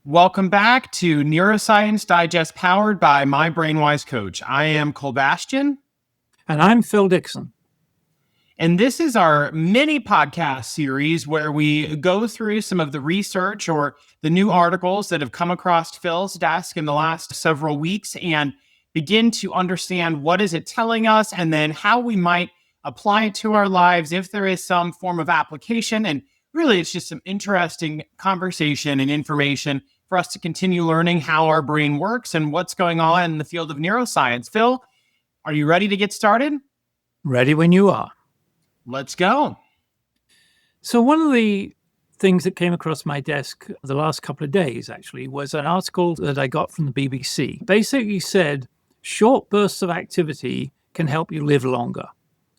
Welcome back to Neuroscience Digest powered by my BrainWise coach. I am Bastian. And I'm Phil Dixon. And this is our mini podcast series where we go through some of the research or the new articles that have come across Phil's desk in the last several weeks and begin to understand what is it telling us and then how we might apply it to our lives if there is some form of application. And really, it's just some interesting conversation and information for us to continue learning how our brain works and what's going on in the field of neuroscience. Phil, are you ready to get started? Ready when you are. Let's go. So one of the things that came across my desk the last couple of days, actually, was an article that I got from the BBC. Basically said, short bursts of activity can help you live longer.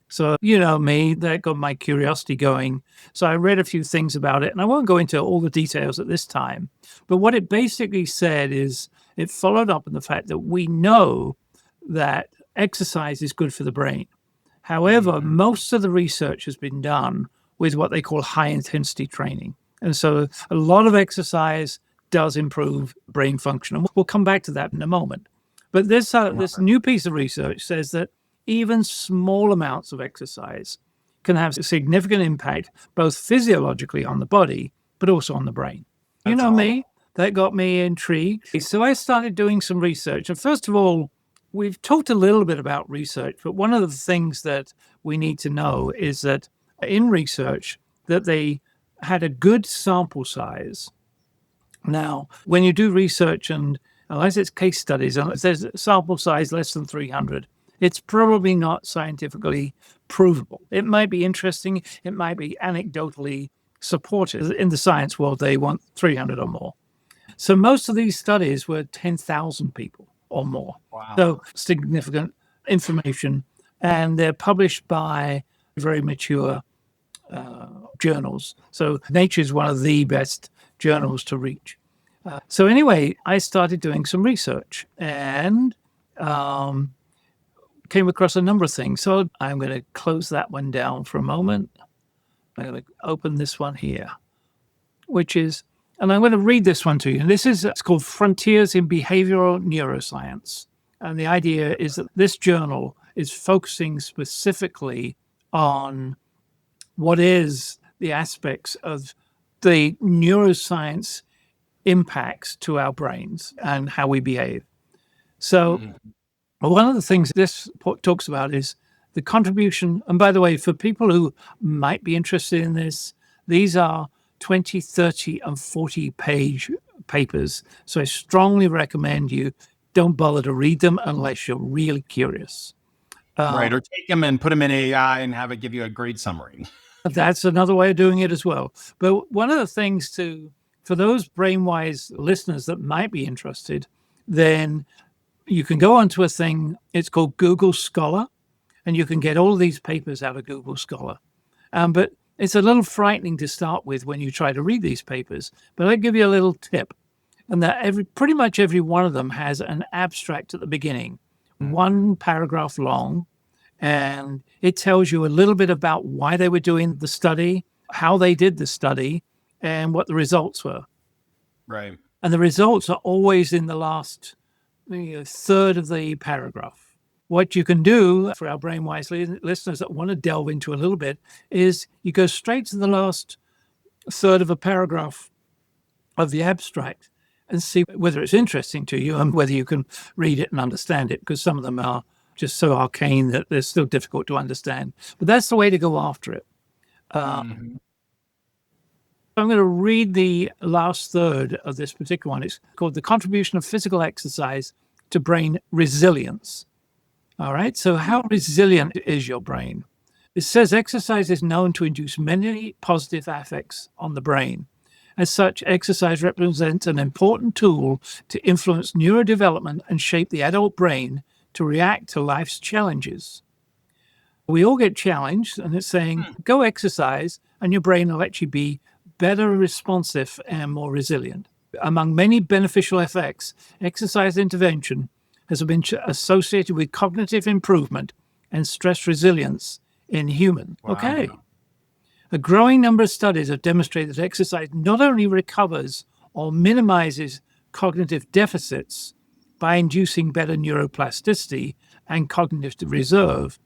So, you know me, that got my curiosity going. So I read a few things about it, and I won't go into all the details at this time. But what it basically said is it followed up on the fact that we know that exercise is good for the brain. However, most of the research has been done with what they call high-intensity training. And so a lot of exercise does improve brain function. And we'll come back to that in a moment. But this new piece of research says that even small amounts of exercise can have a significant impact, both physiologically on the body, but also on the brain. You know me, that got me intrigued. So I started doing some research. And first of all, we've talked a little bit about research, but one of the things that we need to know is that in research that they had a good sample size. Now, when you do research, and unless it's case studies, unless there's a sample size less than 300, it's probably not scientifically provable. It might be interesting. It might be anecdotally supported. In the science world, they want 300 or more. So most of these studies were 10,000 people or more. Wow. So significant information. And they're published by very mature journals. So Nature is one of the best journals to reach. So anyway, I started doing some research and came across a number of things. So I'm going to close that one down for a moment. I'm going to open this one here, which is, and I'm going to read this one to you. And it's called Frontiers in Behavioral Neuroscience. And the idea is that this journal is focusing specifically on what is the aspects of the neuroscience impacts to our brains and how we behave. So one of the things this talks about is the contribution. And by the way, for people who might be interested in this, these are 20, 30, and 40-page papers. So I strongly recommend you don't bother to read them unless you're really curious. Right, or take them and put them in AI and have it give you a great summary. That's another way of doing it as well. But one of the things for those BrainWise listeners that might be interested, then you can go onto a thing, it's called Google Scholar, and you can get all of these papers out of Google Scholar. But it's a little frightening to start with when you try to read these papers. But I'll give you a little tip, and that pretty much every one of them has an abstract at the beginning, one paragraph long, and it tells you a little bit about why they were doing the study, how they did the study, and what the results were. Right. And the results are always in the last third of the paragraph. What you can do for our BrainWise listeners that want to delve into a little bit is you go straight to the last third of a paragraph of the abstract and see whether it's interesting to you and whether you can read it and understand it, because some of them are just so arcane that they're still difficult to understand. But that's the way to go after it. I'm going to read the last third of this particular one. It's called The Contribution of Physical Exercise to Brain Resilience. All right, so how resilient is your brain? It says exercise is known to induce many positive effects on the brain. As such, exercise represents an important tool to influence neurodevelopment and shape the adult brain to react to life's challenges. We all get challenged, and it's saying, go exercise, and your brain will actually be better responsive and more resilient. Among many beneficial effects, exercise intervention has been associated with cognitive improvement and stress resilience in humans. Wow. Okay. A growing number of studies have demonstrated that exercise not only recovers or minimizes cognitive deficits by inducing better neuroplasticity and cognitive reserve,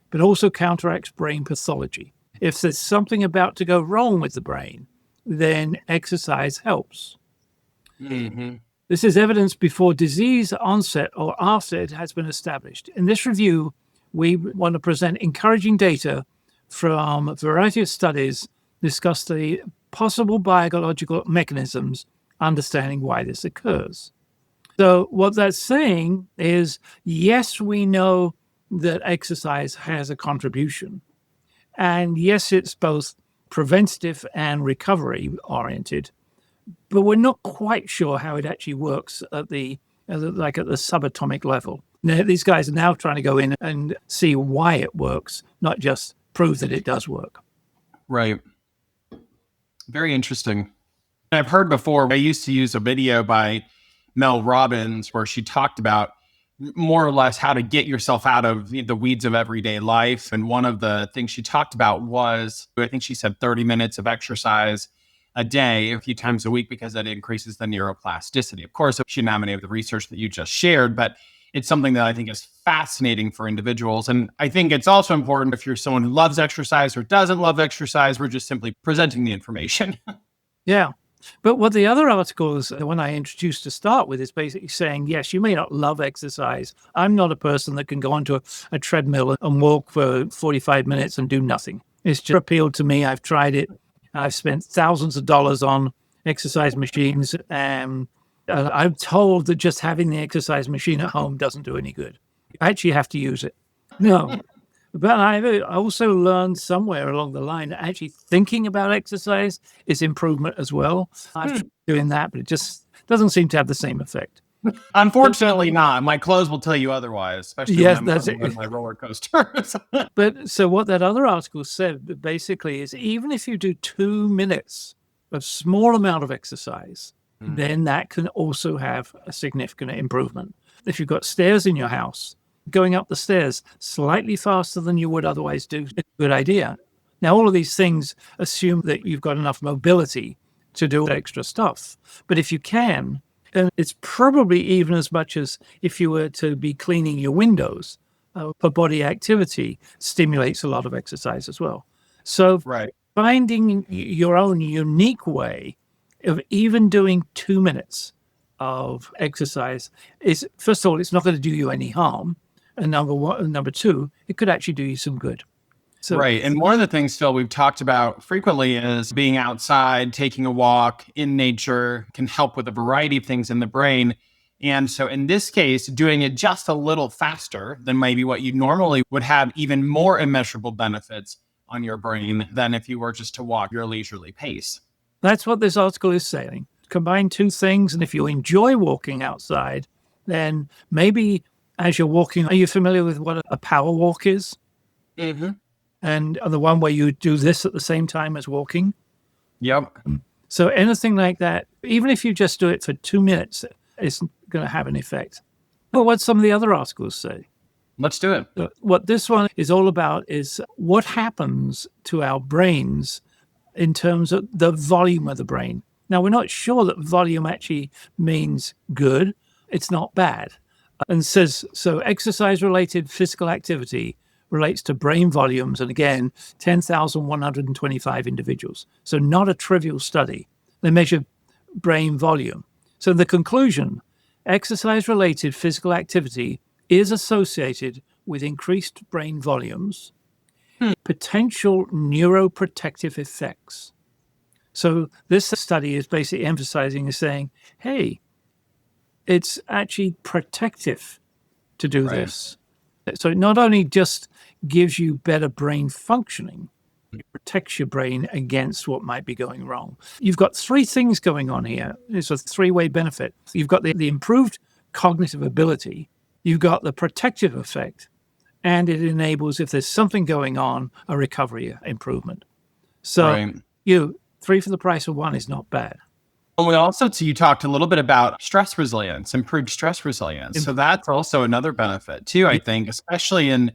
but also counteracts brain pathology. If there's something about to go wrong with the brain, then exercise helps. Mm-hmm. This is evidence before disease onset or after it has been established. In this review, we want to present encouraging data from a variety of studies, discuss the possible biological mechanisms, understanding why this occurs. So what that's saying is, yes, we know that exercise has a contribution. And yes, it's both preventative and recovery oriented, but we're not quite sure how it actually works at the subatomic level. Now, these guys are now trying to go in and see why it works, not just prove that it does work. Right. Very interesting. I've heard before, I used to use a video by Mel Robbins where she talked about more or less how to get yourself out of the weeds of everyday life. And one of the things she talked about was, I think she said 30 minutes of exercise a day, a few times a week, because that increases the neuroplasticity. Of course, she nominated the research that you just shared, but it's something that I think is fascinating for individuals. And I think it's also important if you're someone who loves exercise or doesn't love exercise, we're just simply presenting the information. Yeah. But what the other articles, the one I introduced to start with, is basically saying, yes, you may not love exercise. I'm not a person that can go onto a treadmill and walk for 45 minutes and do nothing. It's just appealed to me. I've tried it. I've spent thousands of dollars on exercise machines. And I'm told that just having the exercise machine at home doesn't do any good. I actually have to use it. No. But I also learned somewhere along the line that actually thinking about exercise is improvement as well. I've tried doing that, but it just doesn't seem to have the same effect. Unfortunately not. My clothes will tell you otherwise, especially Yes, when that's I'm it. on my roller coaster. But so what that other article said basically is even if you do 2 minutes of small amount of exercise, then that can also have a significant improvement. If you've got stairs in your house, going up the stairs slightly faster than you would otherwise do is a good idea. Now, all of these things assume that you've got enough mobility to do extra stuff. But if you can, and it's probably even as much as if you were to be cleaning your windows, for body activity stimulates a lot of exercise as well. So Right. finding your own unique way of even doing 2 minutes of exercise is, first of all, it's not going to do you any harm. And number two, it could actually do you some good. So, Right. And one of the things, Phil, we've talked about frequently is being outside, taking a walk in nature can help with a variety of things in the brain. And so in this case, doing it just a little faster than maybe what you normally would have even more immeasurable benefits on your brain than if you were just to walk your leisurely pace. that's what this article is saying. Combine two things. And if you enjoy walking outside, then maybe as you're walking, are you familiar with what a power walk is? Mm-hmm. And the one where you do this at the same time as walking? Yep. So anything like that, even if you just do it for 2 minutes, it's going to have an effect. But what some of the other articles say. Let's do it. What this one is all about is what happens to our brains in terms of the volume of the brain. Now, we're not sure that volume actually means good. It's not bad. And says, so exercise-related physical activity relates to brain volumes, and again, 10,125 individuals. So not a trivial study. They measure brain volume. So the conclusion, exercise-related physical activity is associated with increased brain volumes, potential neuroprotective effects. So this study is basically emphasizing and saying, hey, it's actually protective to do this. So it not only just gives you better brain functioning, it protects your brain against what might be going wrong. You've got three things going on here. It's a three-way benefit. You've got the improved cognitive ability, you've got the protective effect, and it enables, if there's something going on, a recovery improvement. So three for the price of one is not bad. And we also, so you talked a little bit about stress resilience, improved stress resilience. So that's also another benefit too, I think, especially in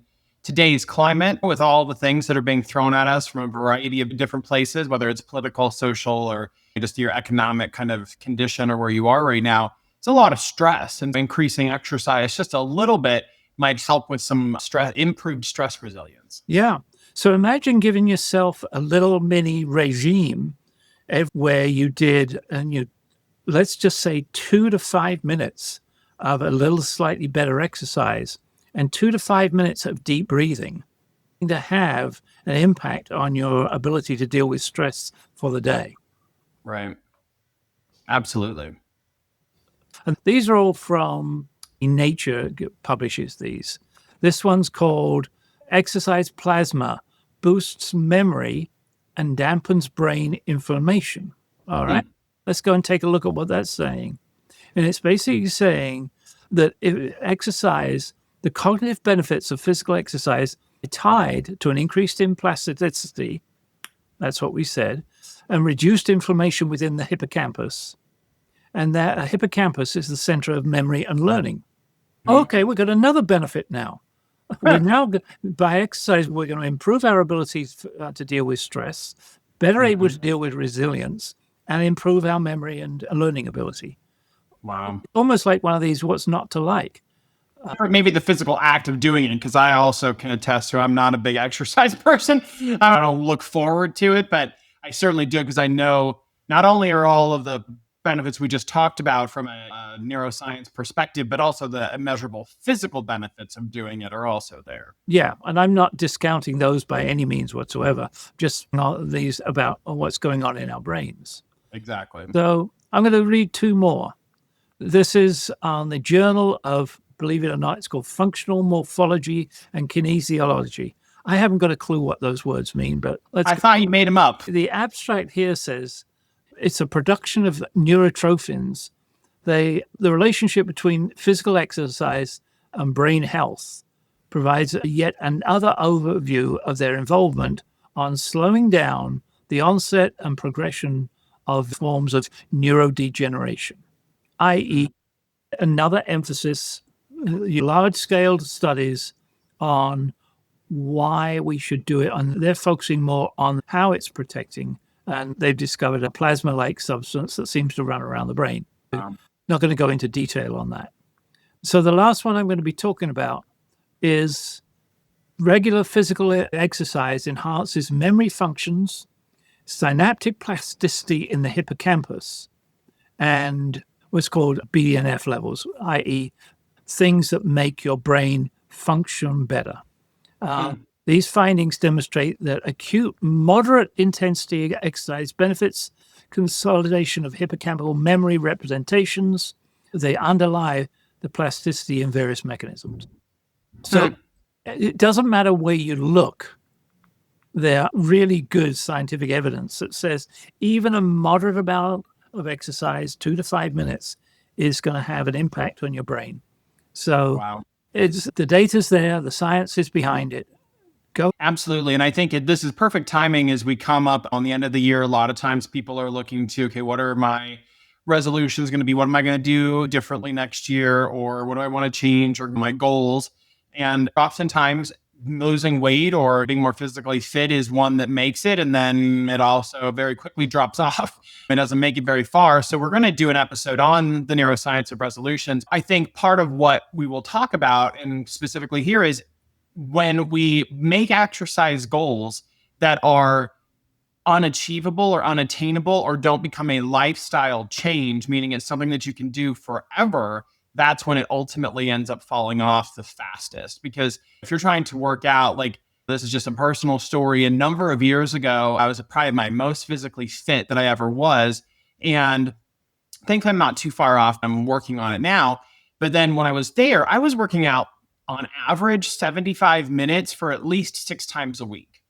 today's climate, with all the things that are being thrown at us from a variety of different places, whether it's political, social, or just your economic kind of condition or where you are right now, it's a lot of stress, and increasing exercise just a little bit might help with some stress, improved stress resilience. Yeah. So imagine giving yourself a little mini regime where you did, and you, let's just say 2 to 5 minutes of a little slightly better exercise and 2 to 5 minutes of deep breathing to have an impact on your ability to deal with stress for the day. Right. Absolutely. And these are all from Nature publishes these. This one's called Exercise Plasma Boosts Memory and Dampens Brain Inflammation. All right. Let's go and take a look at what that's saying. And it's basically saying that exercise, the cognitive benefits of physical exercise are tied to an increase in plasticity, that's what we said, and reduced inflammation within the hippocampus. And that hippocampus is the center of memory and learning. Okay, we've got another benefit now. We're now, by exercise, we're going to improve our ability to deal with stress, better able to deal with resilience, and improve our memory and learning ability. Wow. Almost like one of these what's not to like. Or maybe the physical act of doing it, because I also can attest to I'm not a big exercise person. I don't look forward to it, but I certainly do, because I know not only are all of the benefits we just talked about from a neuroscience perspective, but also the immeasurable physical benefits of doing it are also there. Yeah, and I'm not discounting those by any means whatsoever, just not these about what's going on in our brains. Exactly. So I'm going to read 2 more. This is on the Journal of, believe it or not, it's called Functional Morphology and Kinesiology. I haven't got a clue what those words mean, but I thought you made them up. The abstract here says it's a production of neurotrophins. The relationship between physical exercise and brain health provides yet another overview of their involvement on slowing down the onset and progression of forms of neurodegeneration, i.e., another emphasis, large-scale studies on why we should do it. And they're focusing more on how it's protecting. And they've discovered a plasma-like substance that seems to run around the brain. Not going to go into detail on that. So the last one I'm going to be talking about is regular physical exercise enhances memory functions, synaptic plasticity in the hippocampus, and what's called BDNF levels, i.e., things that make your brain function better. These findings demonstrate that acute, moderate intensity exercise benefits consolidation of hippocampal memory representations. They underlie the plasticity in various mechanisms. So it doesn't matter where you look. There are really good scientific evidence that says even a moderate amount of exercise, 2 to 5 minutes, is going to have an impact on your brain. So the data's there, the science is behind it. Go. Absolutely. And I think this is perfect timing as we come up on the end of the year. A lot of times people are looking to, okay, what are my resolutions going to be? What am I going to do differently next year? Or what do I want to change, or my goals? And oftentimes losing weight or being more physically fit is one that makes it. And then it also very quickly drops off. It doesn't make it very far. So we're going to do an episode on the neuroscience of resolutions. I think part of what we will talk about, and specifically here, is when we make exercise goals that are unachievable or unattainable, or don't become a lifestyle change, meaning it's something that you can do forever, that's when it ultimately ends up falling off the fastest. Because if you're trying to work out, like, this is just a personal story. A number of years ago, I was probably my most physically fit that I ever was. And I think I'm not too far off. I'm working on it now. But then when I was there, I was working out on average 75 minutes for at least 6 times a week.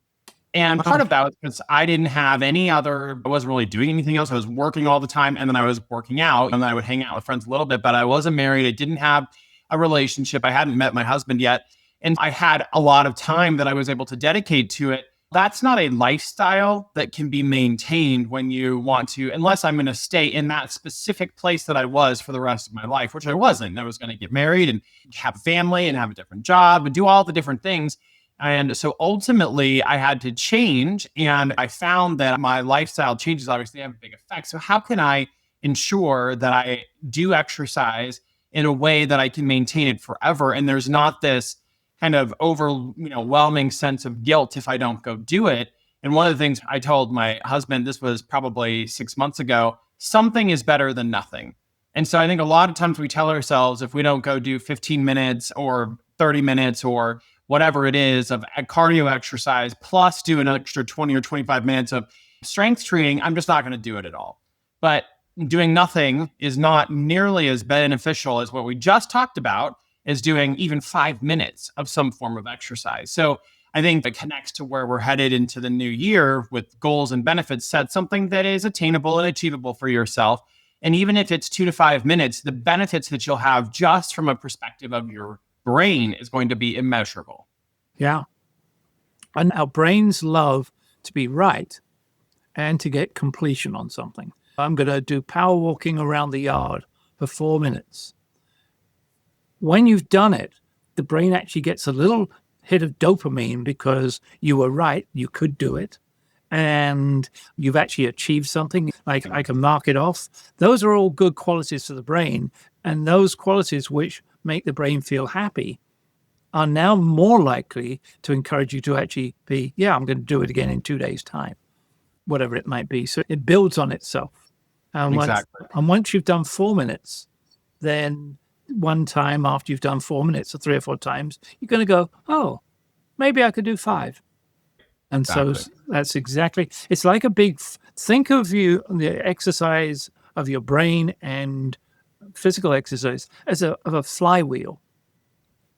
And part of that was because I didn't have I wasn't really doing anything else. I was working all the time, and then I was working out, and then I would hang out with friends a little bit, but I wasn't married. I didn't have a relationship. I hadn't met my husband yet. And I had a lot of time that I was able to dedicate to it. That's not a lifestyle that can be maintained when you want to, unless I'm going to stay in that specific place that I was for the rest of my life, which I wasn't. I was going to get married and have a family and have a different job and do all the different things. And so ultimately, I had to change, and I found that my lifestyle changes obviously have a big effect. So, how can I ensure that I do exercise in a way that I can maintain it forever? And there's not this kind of overwhelming sense of guilt if I don't go do it. And one of the things I told my husband, this was probably 6 months ago, something is better than nothing. And so I think a lot of times we tell ourselves if we don't go do 15 minutes or 30 minutes or whatever it is of a cardio exercise plus do an extra 20 or 25 minutes of strength training, I'm just not going to do it at all. But doing nothing is not nearly as beneficial as what we just talked about as doing even 5 minutes of some form of exercise. So I think it connects to where we're headed into the new year with goals and benefits. Set something that is attainable and achievable for yourself. And even if it's 2 to 5 minutes, the benefits that you'll have just from a perspective of your brain is going to be immeasurable. Yeah. And our brains love to be right and to get completion on something. I'm going to do power walking around the yard for 4 minutes. When you've done it, the brain actually gets a little hit of dopamine because you were right, you could do it, and you've actually achieved something. Like I can mark it off. Those are all good qualities for the brain, and those qualities which make the brain feel happy are now more likely to encourage you to actually be, I'm going to do it again in 2 days' time, whatever it might be. So it builds on itself. And Exactly. once you've done 4 minutes, then one time after you've done 4 minutes or 3 or 4 times, you're going to go, oh, maybe I could do 5. And so that's exactly, it's like a big, think of the exercise of your brain and physical exercise as of a flywheel.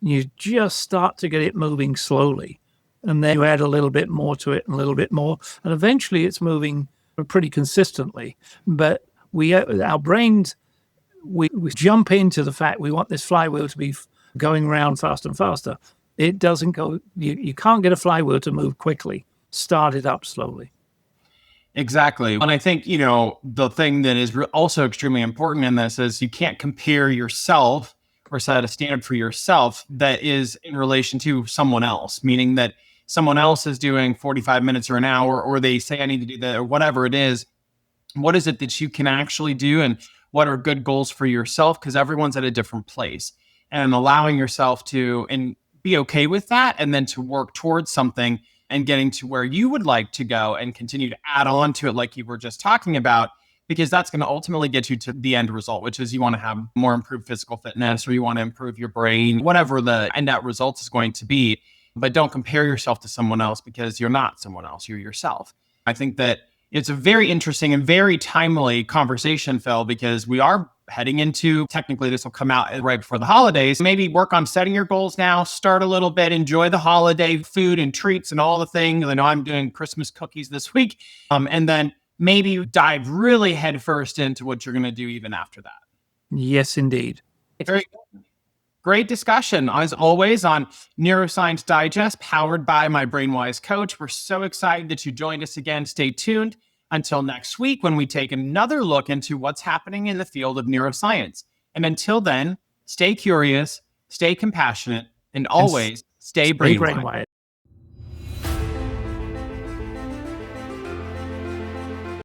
You just start to get it moving slowly. And then you add a little bit more to it and a little bit more. And eventually it's moving pretty consistently. But our brains, we jump into the fact we want this flywheel to be going around faster and faster. It doesn't go, you can't get a flywheel to move quickly. Start it up slowly. Exactly. And I think, the thing that is also extremely important in this is you can't compare yourself or set a standard for yourself that is in relation to someone else, meaning that someone else is doing 45 minutes or an hour, or they say, I need to do that, or whatever it is. What is it that you can actually do? And what are good goals for yourself? Because everyone's at a different place, and allowing yourself to and be okay with that, and then to work towards something and getting to where you would like to go and continue to add on to it like you were just talking about, because that's going to ultimately get you to the end result, which is you want to have more improved physical fitness, or you want to improve your brain, whatever the end out result is going to be. But don't compare yourself to someone else, because you're not someone else, you're yourself. I think that it's a very interesting and very timely conversation, Phil, because we are heading into, technically this will come out right before the holidays. Maybe work on setting your goals now, start a little bit, enjoy the holiday food and treats and all the things. I know I'm doing Christmas cookies this week. And then maybe dive really headfirst into what you're going to do even after that. Yes, indeed. Very good. Great discussion, as always, on Neuroscience Digest, powered by my BrainWise coach. We're so excited that you joined us again. Stay tuned until next week when we take another look into what's happening in the field of neuroscience. And until then, stay curious, stay compassionate, and always stay BrainWise.